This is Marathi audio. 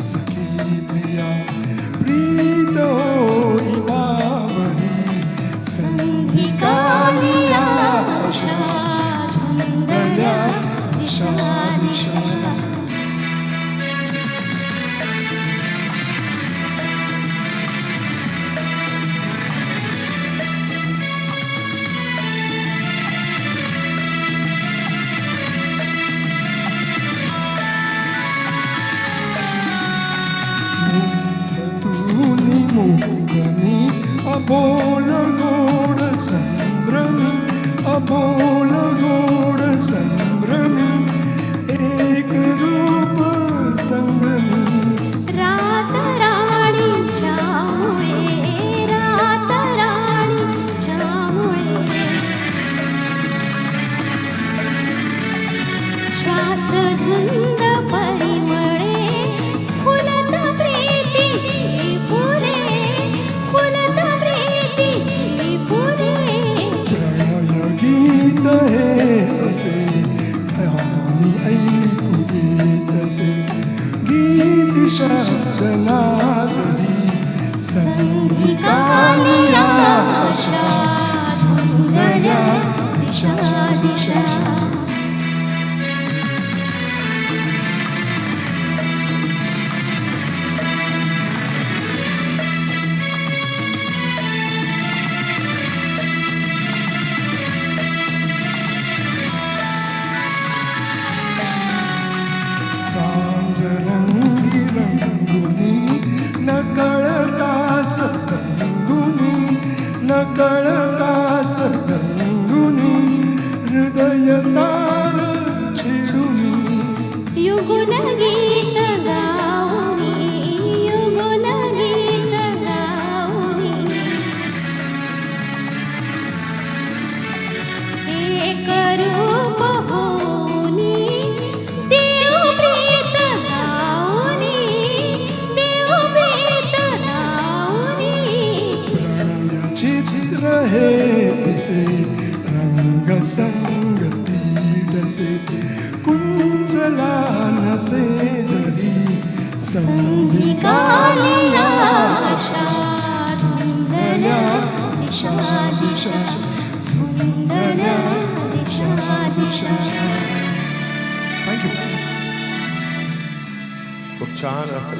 सखी प्रिया प्रीत होई मावरी संधी काली आशा धुंदल्या दिशा दिशा मुग्धनी अबोल गोड संभ्रमी अबोल गोड संभ्रमी एक रूप संगमी रात राणीच्या मुळे रात राणीच्या मुळे श्वास धुंद परिमळे फुलत प्रीतीची फुले फुलत प्रीतीची फुले प्रणय गीत हे असे आणि ऐकू गीत असे गीत शब्द नाचली संधी काली आशा धुंदल्या दिशा दिशा सांज रंगी रंगुनी नकळताच रंगुनी नकळताच रंगुनी हृदय तार छेडुनी युगुल गीत गाऊनी युगुल गीत गाऊनी एक रूप होऊनी देव प्रीत गाऊनी देव प्रीत गाऊनी प्रणय चित्र हे दिसे रंग संगती डसे कुंजला नसे जरी संधी काली आशा धुंदल्या दिशा दिशा धुंदल्या दिशा दिशा थँक्यू खूप छान